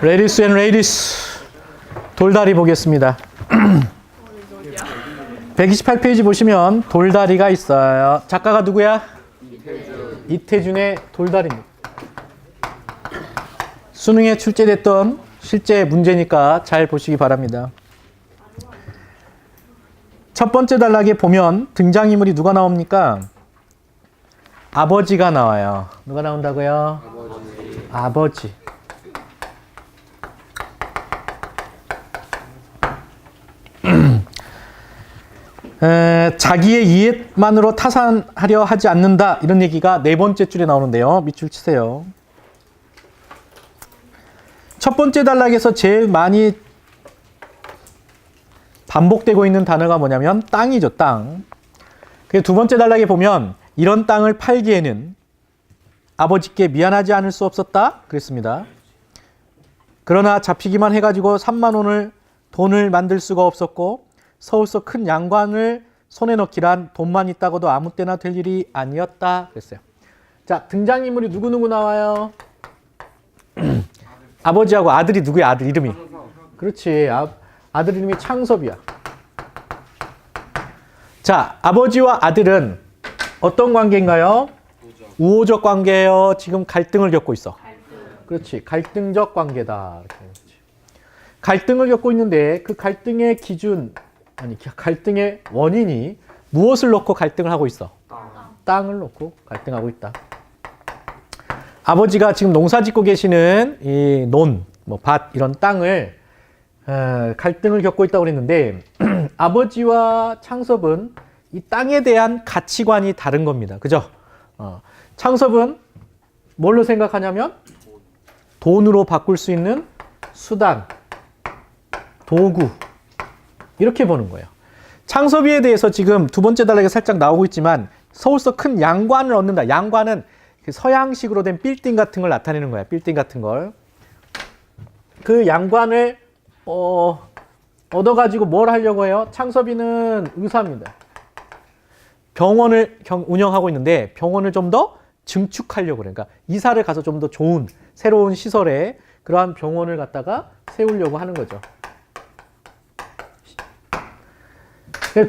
레디스 앤 레이디스 돌다리 보겠습니다. 128페이지 보시면 돌다리가 있어요. 작가가 누구야? 이태준의 돌다리입니다. 수능에 출제됐던 실제 문제니까 잘 보시기 바랍니다. 첫 번째 단락에 보면 등장인물이 누가 나옵니까? 아버지가 나와요. 누가 나온다고요? 아버지. 자기의 이익만으로 타산하려 하지 않는다. 이런 얘기가 네 번째 줄에 나오는데요. 밑줄 치세요. 첫 번째 단락에서 제일 많이 반복되고 있는 단어가 뭐냐면 땅이죠. 땅. 두 번째 단락에 보면 이런 땅을 팔기에는 아버지께 미안하지 않을 수 없었다. 그랬습니다. 그러나 잡히기만 해가지고 3만 원을 돈을 만들 수가 없었고 서울서 큰 양관을 손에 넣기란 돈만 있다고도 아무 때나 될 일이 아니었다. 그랬어요. 자, 등장인물이 누구누구 나와요? 아버지하고 아들이 누구야? 아들 이름이. 그렇지. 아들 이름이 창섭이야. 자, 아버지와 아들은 어떤 관계인가요? 우호적 관계예요. 지금 갈등을 겪고 있어. 그렇지. 갈등적 관계다. 갈등을 겪고 있는데 그 갈등의 기준, 갈등의 원인이 무엇을 놓고 갈등을 하고 있어? 땅을 놓고 갈등하고 있다. 아버지가 지금 농사 짓고 계시는 이 논, 밭 이런 땅을 갈등을 겪고 있다고 그랬는데 아버지와 창섭은 이 땅에 대한 가치관이 다른 겁니다. 그죠? 창섭은 뭘로 생각하냐면 돈으로 바꿀 수 있는 수단, 도구 이렇게 보는 거예요. 창섭이에 대해서 지금 두 번째 단락에 살짝 나오고 있지만 서울서 큰 양관을 얻는다. 양관은 서양식으로 된 빌딩 같은 걸 나타내는 거야. 빌딩 같은 걸. 그 양관을 얻어가지고 뭘 하려고 해요? 창섭이는 의사입니다. 병원을 운영하고 있는데 병원을 좀 더 증축하려고 그래. 그러니까 이사를 가서 좀 더 좋은 새로운 시설에 그러한 병원을 갖다가 세우려고 하는 거죠.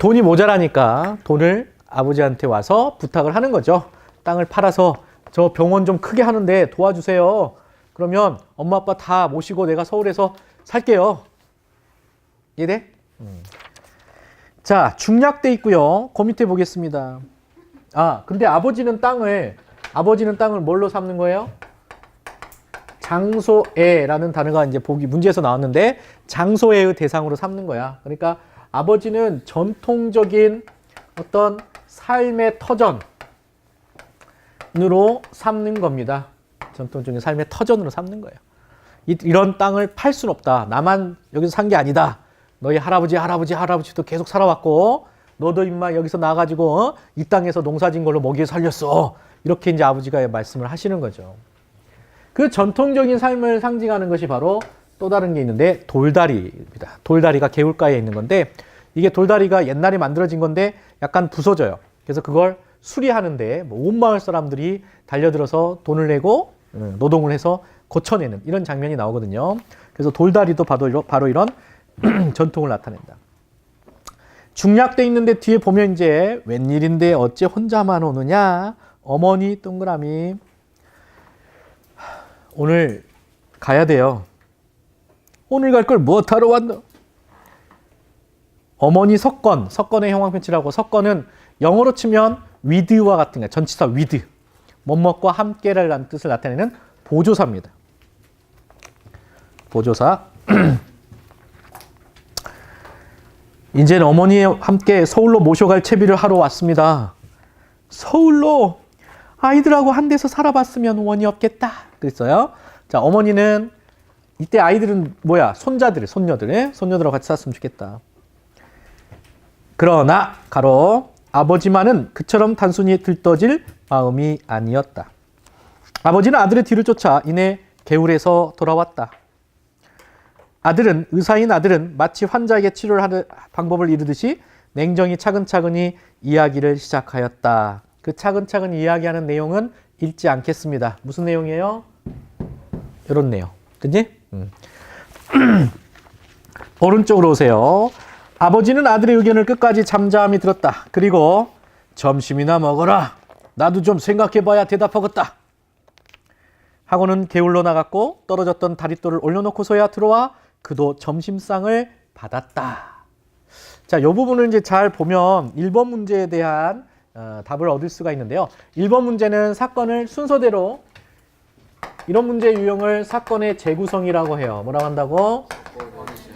돈이 모자라니까 돈을 아버지한테 와서 부탁을 하는 거죠. 땅을 팔아서 저 병원 좀 크게 하는데 도와주세요. 그러면 엄마 아빠 다 모시고 내가 서울에서 살게요. 이해돼? 자, 중략돼 있고요. 그 밑에 보겠습니다. 근데 아버지는 땅을 뭘로 삼는 거예요? 장소에라는 단어가 이제 문제에서 나왔는데 장소에의 대상으로 삼는 거야. 그러니까 아버지는 전통적인 어떤 삶의 터전으로 삼는 겁니다. 전통적인 삶의 터전으로 삼는 거예요. 이런 땅을 팔 수는 없다. 나만 여기서 산 게 아니다. 너희 할아버지도 계속 살아왔고 너도 임마 여기서 나가지고 이 땅에서 농사진 걸로 먹여 살렸어. 이렇게 이제 아버지가 말씀을 하시는 거죠. 그 전통적인 삶을 상징하는 것이 바로 또 다른 게 있는데 돌다리입니다. 돌다리가 개울가에 있는 건데 이게 돌다리가 옛날에 만들어진 건데 약간 부서져요. 그래서 그걸 수리하는데 온 마을 사람들이 달려들어서 돈을 내고 노동을 해서 고쳐내는 이런 장면이 나오거든요. 그래서 돌다리도 바로 이런 전통을 나타낸다. 중략돼 있는데 뒤에 보면 이제 웬일인데 어째 혼자만 오느냐? 어머니 동그라미. 오늘 가야 돼요. 오늘 갈 걸 무엇하러 왔노? 어머니 석건의 형광펜치라고 석건은 영어로 치면 with와 같은 거, 전치사 with, 뭐뭐과 함께라는 뜻을 나타내는 보조사입니다. 보조사. 이제는 어머니와 함께 서울로 모셔갈 채비를 하러 왔습니다. 서울로 아이들하고 한 데서 살아봤으면 원이 없겠다. 그랬어요. 자, 어머니는 이때 아이들은 뭐야? 손녀들하고 같이 살았으면 좋겠다. 그러나 가로 아버지만은 그처럼 단순히 들떠질 마음이 아니었다. 아버지는 아들의 뒤를 쫓아 이내 개울에서 돌아왔다. 의사인 아들은 마치 환자에게 치료를 하는 방법을 이르듯이 냉정히 차근차근히 이야기를 시작하였다. 그 차근차근 이야기하는 내용은 읽지 않겠습니다. 무슨 내용이에요? 이런 내용. 그지? 오른쪽으로 오세요. 아버지는 아들의 의견을 끝까지 잠잠히 들었다. 그리고 점심이나 먹어라. 나도 좀 생각해봐야 대답하겠다. 하고는 게을러 나갔고 떨어졌던 다리돌을 올려놓고서야 들어와 그도 점심상을 받았다. 자, 이 부분을 이제 잘 보면 1번 문제에 대한 답을 얻을 수가 있는데요. 1번 문제는 사건을 순서대로 이런 문제 유형을 사건의 재구성이라고 해요. 뭐라고 한다고?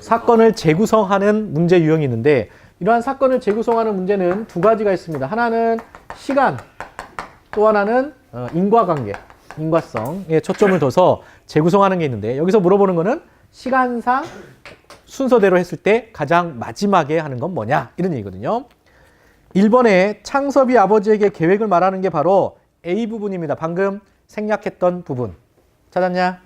사건을 재구성하는 문제 유형이 있는데 이러한 사건을 재구성하는 문제는 두 가지가 있습니다. 하나는 시간, 또 하나는 인과관계, 인과성에 초점을 둬서 재구성하는 게 있는데 여기서 물어보는 거는 시간상 순서대로 했을 때 가장 마지막에 하는 건 뭐냐 이런 얘기거든요. 1번에 창섭이 아버지에게 계획을 말하는 게 바로 A 부분입니다. 방금 생략했던 부분. 찾았냐?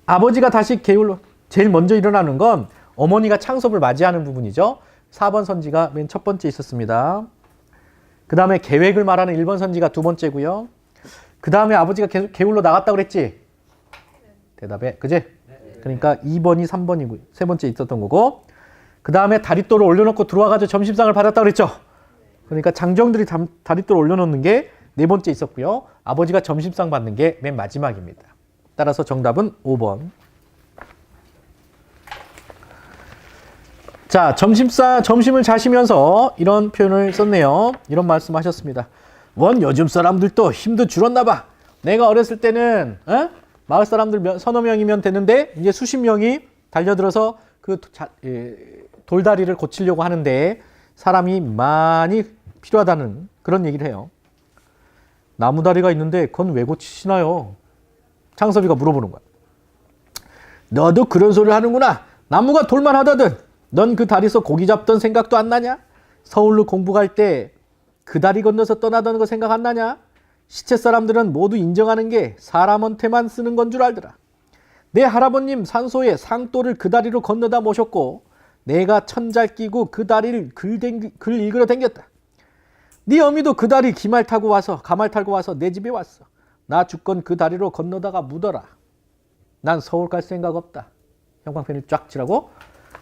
아버지가 다시 게을러 제일 먼저 일어나는 건 어머니가 창섭을 맞이하는 부분이죠. 4번 선지가 맨 첫 번째 있었습니다. 그 다음에 계획을 말하는 1번 선지가 두 번째고요. 그 다음에 아버지가 계속 게을러 나갔다고 그랬지? 대답해. 그지? 그러니까 2번이 3번이고 세 번째 있었던 거고 그 다음에 다리돌을 올려놓고 들어와가지고 점심상을 받았다고 그랬죠? 그러니까 장정들이 다리돌을 올려놓는 게 네 번째 있었고요. 아버지가 점심상 받는 게 맨 마지막입니다. 따라서 정답은 5번. 자, 점심을 자시면서 이런 표현을 썼네요. 이런 말씀 하셨습니다. 원 요즘 사람들도 힘도 줄었나 봐. 내가 어렸을 때는 마을 사람들 서너 명이면 되는데 이제 수십 명이 달려들어서 그 돌다리를 고치려고 하는데 사람이 많이 필요하다는 그런 얘기를 해요. 나무다리가 있는데 그건 왜 고치시나요? 창섭이가 물어보는 거야. 너도 그런 소리를 하는구나. 나무가 돌만 하다든 넌 그 다리에서 고기 잡던 생각도 안 나냐? 서울로 공부 갈 때 그 다리 건너서 떠나던 거 생각 안 나냐? 시체 사람들은 모두 인정하는 게 사람한테만 쓰는 건 줄 알더라. 내 할아버님 산소에 상또를 그 다리로 건너다 모셨고 내가 천잘 끼고 그 다리를 글 읽으러 댕겼다. 네 어미도 그 다리 가말 타고 와서 내 집에 왔어. 나 죽건 그 다리로 건너다가 묻어라. 난 서울 갈 생각 없다. 형광펜을 쫙 칠하고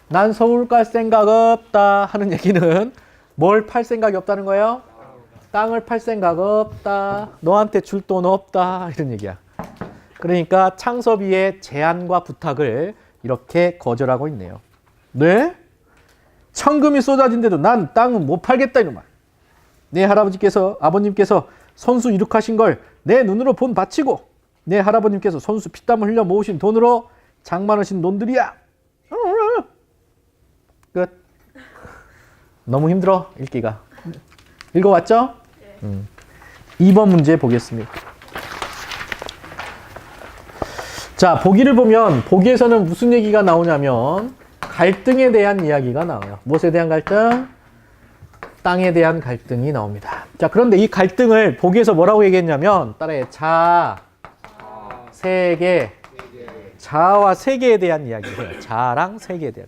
난 서울 갈 생각 없다 하는 얘기는 뭘 팔 생각이 없다는 거예요? 땅을 팔 생각 없다. 너한테 줄 돈 없다. 이런 얘기야. 그러니까 창섭이의 제안과 부탁을 이렇게 거절하고 있네요. 네? 천금이 쏟아진데도 난 땅은 못 팔겠다 이놈아. 내 아버님께서 손수 이룩하신 걸 내 눈으로 본 바치고 내 할아버님께서 손수 피땀을 흘려 모으신 돈으로 장만하신 놈들이야. 끝. 너무 힘들어 읽기가. 읽어왔죠? 2번 문제 보겠습니다. 자, 보기를 보면 보기에서는 무슨 얘기가 나오냐면 갈등에 대한 이야기가 나와요. 무엇에 대한 갈등? 땅에 대한 갈등이 나옵니다. 자, 그런데 이 갈등을 보기에서 뭐라고 얘기했냐면 따라해. 세계. 자아와 세계에 대한 이야기예요. 자아랑 세계에 대한.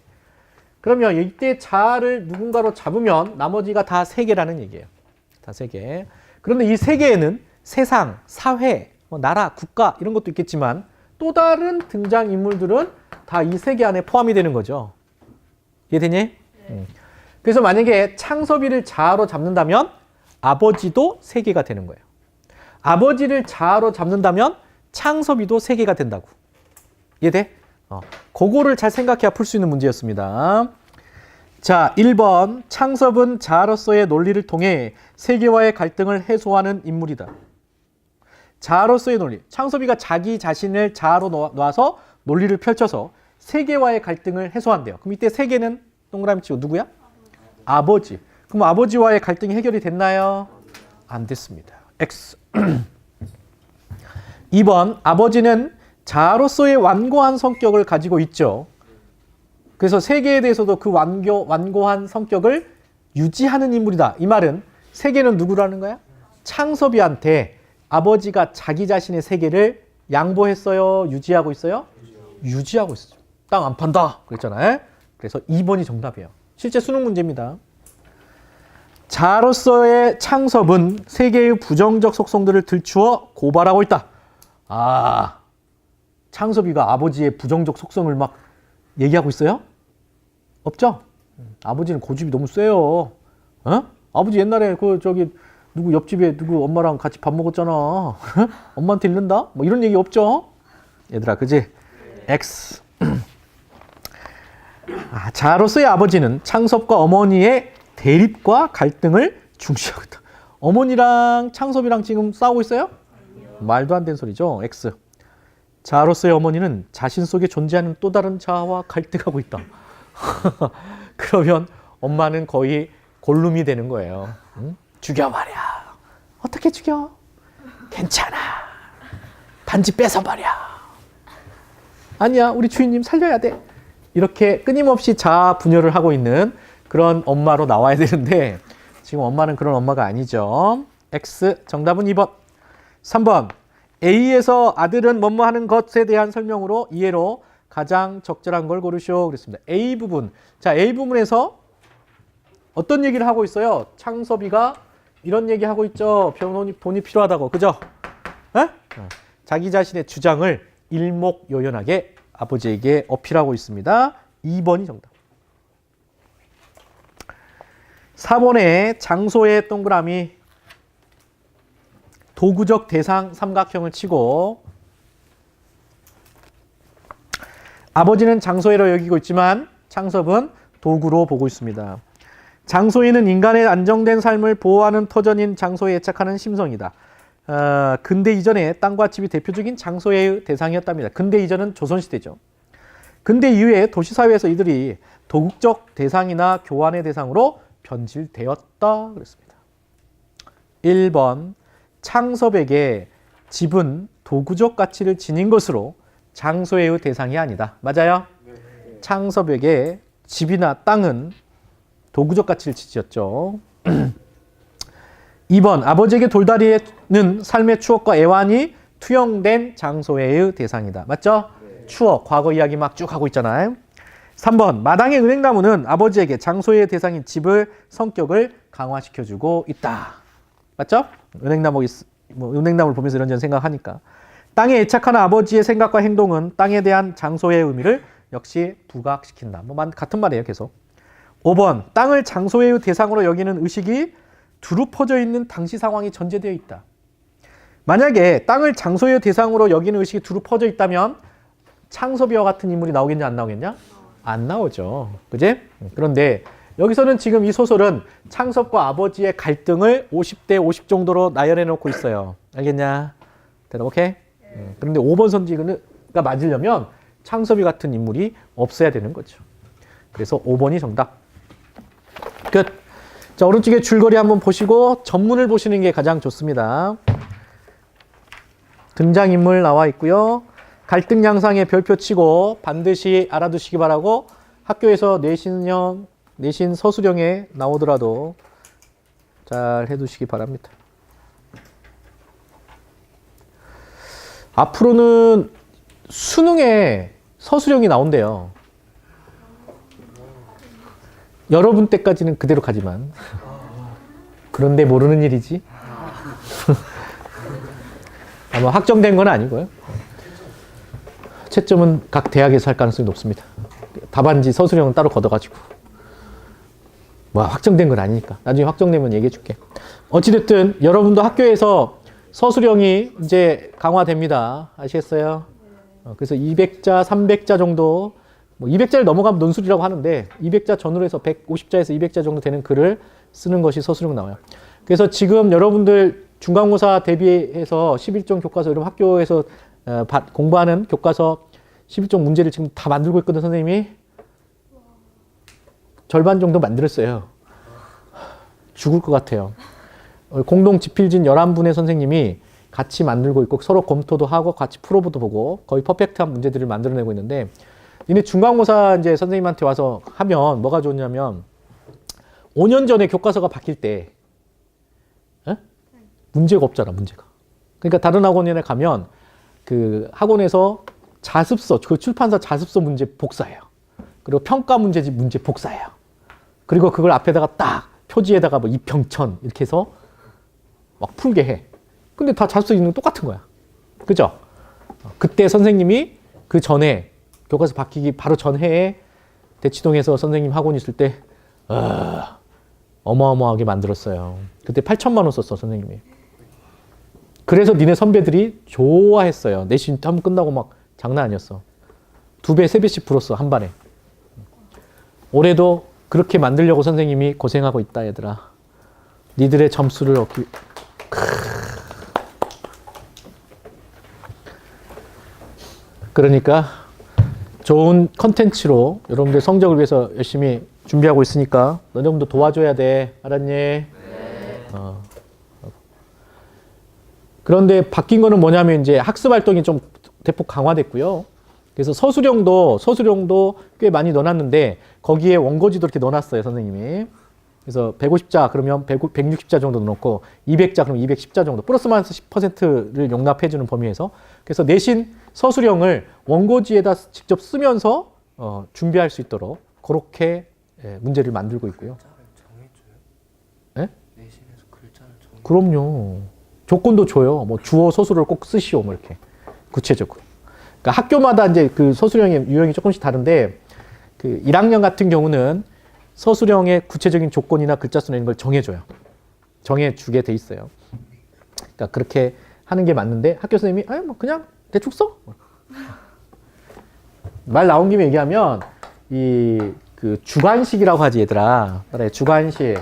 그러면 이때 자아를 누군가로 잡으면 나머지가 다 세계라는 얘기예요. 다 세계. 그런데 이 세계에는 세상, 사회, 나라, 국가 이런 것도 있겠지만 또 다른 등장인물들은 다 이 세계 안에 포함이 되는 거죠. 이해되니? 그래서 만약에 창섭이를 자아로 잡는다면 아버지도 세계가 되는 거예요. 아버지를 자아로 잡는다면 창섭이도 세계가 된다고. 이해돼? 그거를 잘 생각해야 풀 수 있는 문제였습니다. 자, 1번 창섭은 자아로서의 논리를 통해 세계와의 갈등을 해소하는 인물이다. 자아로서의 논리. 창섭이가 자기 자신을 자아로 놔서 논리를 펼쳐서 세계와의 갈등을 해소한대요. 그럼 이때 세계는 동그라미 치고 누구야? 아버지. 그럼 아버지와의 갈등이 해결이 됐나요? 안 됐습니다. X. 2번 아버지는 자아로서의 완고한 성격을 가지고 있죠. 그래서 세계에 대해서도 그 완고한 성격을 유지하는 인물이다. 이 말은 세계는 누구라는 거야? 창섭이한테 아버지가 자기 자신의 세계를 양보했어요? 유지하고 있어요? 유지하고 있어요. 땅 안 판다 그랬잖아요. 그래서 2번이 정답이에요. 실제 수능 문제입니다. 자아로서의 창섭은 세계의 부정적 속성들을 들추어 고발하고 있다. 창섭이가 아버지의 부정적 속성을 막 얘기하고 있어요? 없죠? 아버지는 고집이 너무 세요. 어? 아버지 옛날에 누구 옆집에 누구 엄마랑 같이 밥 먹었잖아. 엄마한테 잃는다? 뭐 이런 얘기 없죠? 얘들아, 그지? X. 자로서의 아버지는 창섭과 어머니의 대립과 갈등을 중시하고 있다. 어머니랑 창섭이랑 지금 싸우고 있어요? 말도 안 되는 소리죠. X. 자로서의 어머니는 자신 속에 존재하는 또 다른 자아와 갈등하고 있다. 그러면 엄마는 거의 골룸이 되는 거예요. 응? 죽여버려. 어떻게 죽여? 괜찮아. 반지 뺏어버려. 아니야, 우리 주인님 살려야 돼. 이렇게 끊임없이 자아 분열을 하고 있는 그런 엄마로 나와야 되는데 지금 엄마는 그런 엄마가 아니죠. X. 정답은 2번. 3번. A에서 아들은 뭐뭐 하는 것에 대한 설명으로 이해로 가장 적절한 걸 고르시오. 그랬습니다. A 부분. 자, A 부분에서 어떤 얘기를 하고 있어요? 창섭이가 이런 얘기 하고 있죠. 돈이 필요하다고. 그죠? 에? 자기 자신의 주장을 일목요연하게 아버지에게 어필하고 있습니다. 2번이 정답. 4번에 장소의 동그라미 도구적 대상 삼각형을 치고 아버지는 장소회로 여기고 있지만 창섭은 도구로 보고 있습니다. 장소회는 인간의 안정된 삶을 보호하는 터전인 장소에 애착하는 심성이다. 근대 이전에 땅과 집이 대표적인 장소회의 대상이었답니다. 근대 이전은 조선시대죠. 근대 이후에 도시사회에서 이들이 도구적 대상이나 교환의 대상으로 변질되었다. 그랬습니다. 1번. 창섭에게 집은 도구적 가치를 지닌 것으로 장소회의 대상이 아니다. 맞아요? 네. 창섭에게 집이나 땅은 도구적 가치를 지녔죠. 2번. 아버지에게 돌다리는 삶의 추억과 애환이 투영된 장소회의 대상이다. 맞죠? 네. 추억, 과거 이야기 막 쭉 하고 있잖아요. 3번. 마당의 은행나무는 아버지에게 장소회의 대상인 집의 성격을 강화시켜주고 있다. 맞죠? 은행나무를 보면서 이런저런 생각하니까. 땅에 애착하는 아버지의 생각과 행동은 땅에 대한 장소의 의미를 역시 부각시킨다. 같은 말이에요, 계속. 5번. 땅을 장소의 대상으로 여기는 의식이 두루 퍼져 있는 당시 상황이 전제되어 있다. 만약에 땅을 장소의 대상으로 여기는 의식이 두루 퍼져 있다면 창섭이와 같은 인물이 나오겠냐, 안 나오겠냐? 안 나오죠. 그지? 그런데 여기서는 지금 이 소설은 창섭과 아버지의 갈등을 50대 50 정도로 나열해 놓고 있어요. 알겠냐? 대답 오케이? 그런데 5번 선지가 맞으려면 창섭이 같은 인물이 없어야 되는 거죠. 그래서 5번이 정답. 끝. 자, 오른쪽에 줄거리 한번 보시고 전문을 보시는 게 가장 좋습니다. 등장인물 나와 있고요. 갈등 양상의 별표 치고 반드시 알아두시기 바라고 학교에서 내신 서술형에 나오더라도 잘 해두시기 바랍니다. 앞으로는 수능에 서술형이 나온대요. 여러분 때까지는 그대로 가지만 그런데 모르는 일이지. 아마 확정된 건 아니고요. 채점은 각 대학에서 할 가능성이 높습니다. 답안지 서술형은 따로 걷어가지고. 확정된 건 아니니까. 나중에 확정되면 얘기해 줄게. 어찌됐든 여러분도 학교에서 서술형이 이제 강화됩니다. 아시겠어요? 그래서 200자, 300자 정도, 200자를 넘어가면 논술이라고 하는데 200자 전후로 해서 150자에서 200자 정도 되는 글을 쓰는 것이 서술형 나와요. 그래서 지금 여러분들 중간고사 대비해서 11종 교과서, 여러분 학교에서 공부하는 교과서 11종 문제를 지금 다 만들고 있거든, 선생님이. 절반 정도 만들었어요. 죽을 것 같아요. 공동 집필진 11분의 선생님이 같이 만들고 있고 서로 검토도 하고 같이 풀어보도 보고 거의 퍼펙트한 문제들을 만들어내고 있는데 니네 중간고사 이제 선생님한테 와서 하면 뭐가 좋냐면 5년 전에 교과서가 바뀔 때 문제가 없잖아, 문제가. 그러니까 다른 학원에 가면 그 학원에서 자습서, 그 출판사 자습서 문제 복사해요. 그리고 평가 문제집 문제 복사해요. 그리고 그걸 앞에다가 딱 표지에다가 뭐 이평천 이렇게 해서 막 풀게 해. 근데 다 자습서 있는 거 똑같은 거야. 그죠? 그때 선생님이 그 전에 교과서 바뀌기 바로 전해에 대치동에서 선생님 학원 있을 때 어마어마하게 만들었어요. 그때 8천만 원 썼어 선생님이. 그래서 니네 선배들이 좋아했어요. 내신 탐 끝나고 막 장난 아니었어. 2배, 3배씩 풀었어 한 반에. 올해도 그렇게 만들려고 선생님이 고생하고 있다 얘들아. 니들의 점수를 얻기. 그러니까 좋은 컨텐츠로 여러분들 성적을 위해서 열심히 준비하고 있으니까 너네들도 도와줘야 돼. 알았니? 네. 그런데 바뀐 거는 뭐냐면 이제 학습 활동이 좀 대폭 강화됐고요. 그래서 서술형도 꽤 많이 넣어놨는데 거기에 원고지도 이렇게 넣어놨어요 선생님이. 그래서 150자 그러면 160자 정도 넣고 200자 그러면 210자 정도 플러스 마이너스 10%를 용납해주는 범위에서. 그래서 내신 서술형을 원고지에다 직접 쓰면서 준비할 수 있도록 그렇게 문제를 만들고 있고요. 글자를 정해줘요? 네? 내신에서 글자를 정해. 그럼요. 조건도 줘요. 뭐 주어 서술을 꼭 쓰시오 뭐 이렇게 구체적으로. 그러니까 학교마다 이제 그 서술형의 유형이 조금씩 다른데 그 1학년 같은 경우는 서술형의 구체적인 조건이나 글자 수나 이런 걸 정해줘요. 정해주게 돼 있어요. 그러니까 그렇게 하는 게 맞는데 학교 선생님이 아니 뭐 그냥 대충 써. 말 나온 김에 얘기하면 이 그 주관식이라고 하지 얘들아. 그래 주관식.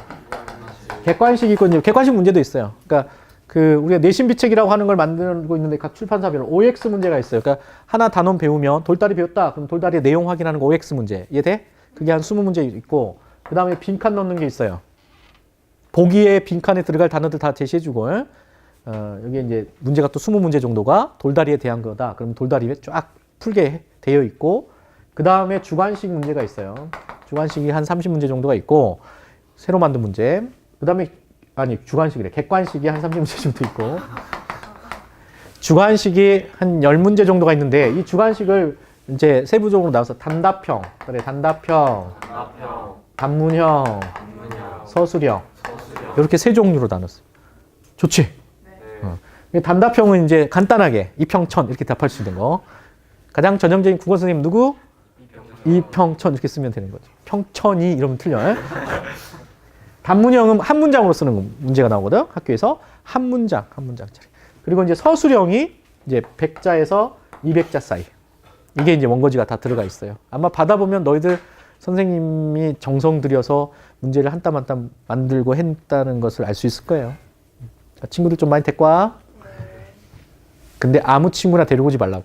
객관식 있고 이제 객관식 문제도 있어요. 그러니까 그 우리가 내신 비책이라고 하는 걸 만들고 있는데 각 출판사별로 OX 문제가 있어요. 그러니까 하나 단원 배우면 돌다리 배웠다. 그럼 돌다리의 내용 확인하는 거 OX 문제. 이해돼? 그게 한 20문제 있고 그 다음에 빈칸 넣는 게 있어요. 보기에 빈칸에 들어갈 단어들 다 제시해주고 여기 이제 문제가 또 20문제 정도가 돌다리에 대한 거다. 그럼 돌다리에 쫙 풀게 되어 있고 그 다음에 주관식 문제가 있어요. 주관식이 한 30문제 정도가 있고 새로 만든 문제. 그 다음에 아니 주관식이래. 객관식이 한 30문제 정도 있고 주관식이 한 10문제 정도가 있는데 이 주관식을 이제 세부적으로 나와서 단답형, 그래 단답형, 단문형, 서술형 이렇게 세 종류로 나눴어요. 좋지? 네. 단답형은 이제 간단하게 이평천 이렇게 답할 수 있는 거. 가장 전형적인 국어 선생님 누구? 이평천 이렇게 쓰면 되는 거죠. 평천이 이러면 틀려. 단문형은 한 문장으로 쓰는 문제가 나오거든. 학교에서 한 문장짜리. 그리고 이제 서술형이 이제 100자에서 200자 사이. 이게 이제 원고지가 다 들어가 있어요. 아마 받아보면 너희들 선생님이 정성 들여서 문제를 한 땀 한 땀 만들고 했다는 것을 알 수 있을 거예요. 자, 친구들 좀 많이 데리고 와. 근데 아무 친구나 데리고 오지 말라고.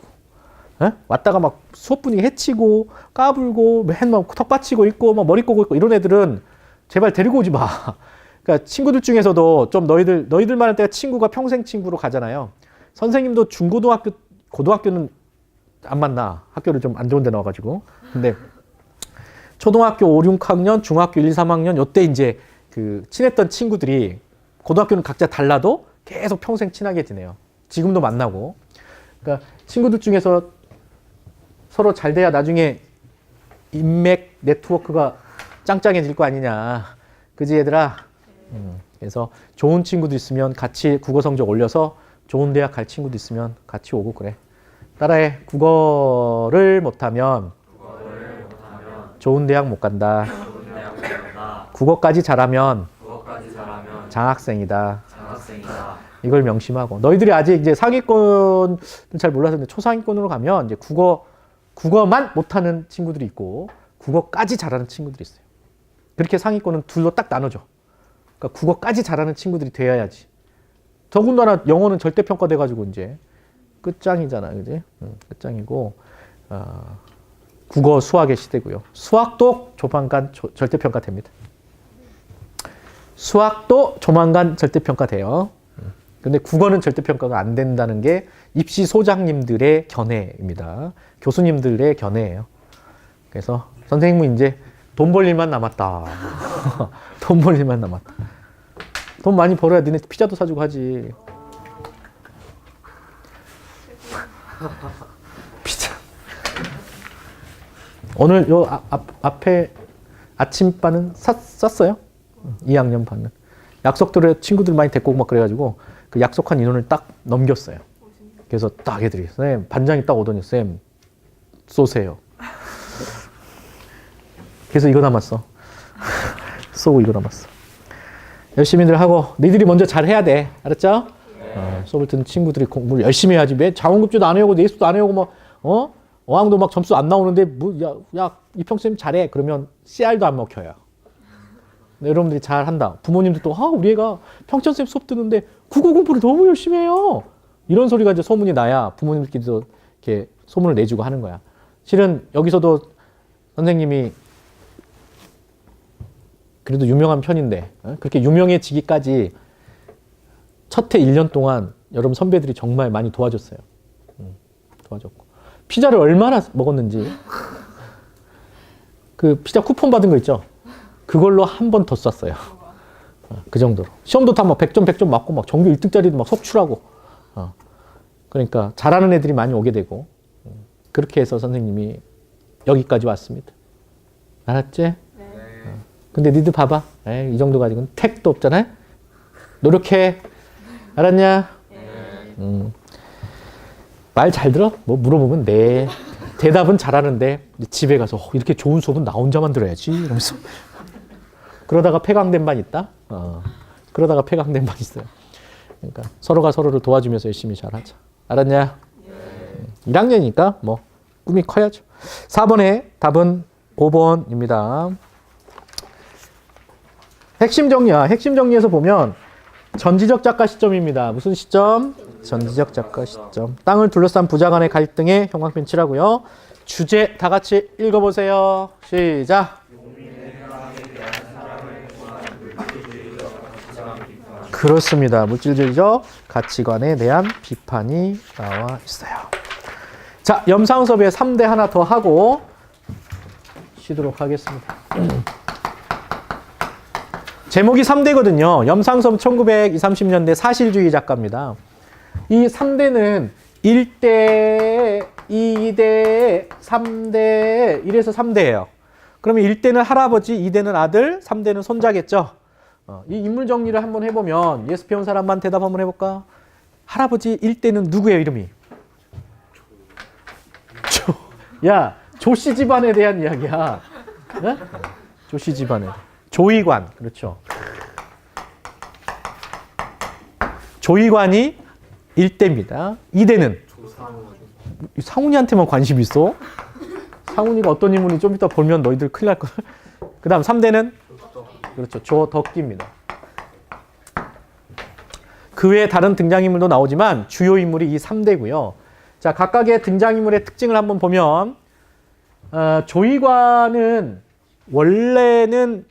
에? 왔다가 막 수업 분위기 해치고 까불고 맨날 턱 받치고 있고 막 머리 꼬고 있고 이런 애들은 제발 데리고 오지 마. 그러니까 친구들 중에서도 좀 너희들만 할 때가 친구가 평생 친구로 가잖아요. 선생님도 중고등학교, 고등학교는 안 만나. 학교를 좀 안 좋은 데 나와가지고. 근데 초등학교 5, 6학년, 중학교 1, 2, 3학년 요때 이제 그 친했던 친구들이 고등학교는 각자 달라도 계속 평생 친하게 지내요. 지금도 만나고. 그러니까 친구들 중에서 서로 잘 돼야 나중에 인맥 네트워크가 짱짱해질 거 아니냐. 그지 얘들아? 그래서 좋은 친구도 있으면 같이 국어 성적 올려서 좋은 대학 갈 친구도 있으면 같이 오고 그래. 따라해. 국어를 못하면 좋은 대학 못 간다. 국어까지 잘하면 장학생이다. 이걸 명심하고. 너희들이 아직 이제 상위권은 잘 몰라서 초상위권으로 가면 이제 국어만 못하는 친구들이 있고 국어까지 잘하는 친구들이 있어요. 그렇게 상위권은 둘로 딱 나눠져. 그러니까 국어까지 잘하는 친구들이 되어야지. 더군다나 영어는 절대평가 돼가지고 이제 끝장이잖아, 그지? 끝장이고 국어, 수학의 시대고요. 수학도 조만간 절대평가 됩니다. 수학도 조만간 절대평가 돼요. 근데 국어는 절대평가가 안 된다는 게 입시 소장님들의 견해입니다. 교수님들의 견해예요. 그래서 선생님은 이제 돈 벌 일만 남았다. 돈 벌 일만 남았다. 돈 많이 벌어야 너네 피자도 사주고 하지. 피자. 오늘 요 앞에 아침반은 쌌어요? 2학년 반은. 약속들을 친구들 많이 데리고 오고 막 그래가지고 그 약속한 인원을 딱 넘겼어요. 그래서 딱 애들이 쌤 반장이 딱 오더니 쌤 쏘세요. 그래서 이거 남았어. 쏘고 이거 남았어. 열심히들 하고 니들이 먼저 잘해야 돼. 알았죠? 수업을 듣는 친구들이 공부를 열심히 해야지. 왜 자원급제도 안 해오고 내수도 안 해오고 뭐 어항도 막 점수 안 나오는데 야 이평쌤 잘해. 그러면 CR도 안 먹혀요. 네, 여러분들이 잘 한다. 부모님도 또 우리 애가 평천쌤 수업 듣는데 국어 공부를 너무 열심히 해요. 이런 소리가 이제 소문이 나야 부모님들끼리도 이렇게 소문을 내주고 하는 거야. 실은 여기서도 선생님이 그래도 유명한 편인데 그렇게 유명해지기까지 첫 해 1년 동안 여러분 선배들이 정말 많이 도와줬어요. 도와줬고 피자를 얼마나 먹었는지 그 피자 쿠폰 받은 거 있죠? 그걸로 한 번 더 쐈어요. 그 정도로. 시험도 다 막 100점 맞고 막 전교 1등짜리도 막 속출하고. 그러니까 잘하는 애들이 많이 오게 되고 그렇게 해서 선생님이 여기까지 왔습니다. 알았지? 네. 근데 니들 봐봐. 이 정도 가지고는 택도 없잖아요? 노력해. 알았냐? 네. 말 잘 들어? 뭐 물어보면 네. 대답은 잘하는데 집에 가서 이렇게 좋은 수업은 나 혼자만 들어야지 이러면서 그러다가 폐강된 반 있다. 그러다가 폐강된 반 있어요. 그러니까 서로가 서로를 도와주면서 열심히 잘하자. 알았냐? 네. 1학년이니까 뭐 꿈이 커야죠. 4번의 답은 5번입니다. 핵심 정리야. 핵심 정리에서 보면 전지적 작가 시점입니다. 무슨 시점? 전지적 작가 시점. 땅을 둘러싼 부자 간의 갈등의 형광펜 칠하고요. 주제 다 같이 읽어보세요. 시작. 그렇습니다. 물질주의적 가치관에 대한 비판이 나와 있어요. 자, 염상 수업에 3대 하나 더 하고 쉬도록 하겠습니다. 제목이 3대거든요. 염상 수업 1920, 30년대 사실주의 작가입니다. 이 3대는 1대, 2대, 3대, 이래서 3대예요. 그러면 1대는 할아버지, 2대는 아들, 3대는 손자겠죠. 이 인물 정리를 한번 해보면 예습 배운 사람만 대답 한번 해볼까? 할아버지 1대는 누구예요, 이름이? 야, 조씨 집안에 대한 이야기야. 네? 조씨 집안에. 조의관, 그렇죠. 조의관이 1대입니다. 2대는? 상훈이한테만 관심 있어? 상훈이가 어떤 인물인지 좀 이따 보면 너희들 큰일 날 거야. 그 다음 3대는? 그렇죠. 조덕기입니다. 그 외에 다른 등장인물도 나오지만 주요 인물이 이 3대고요. 자, 각각의 등장인물의 특징을 한번 보면 조의관은 원래는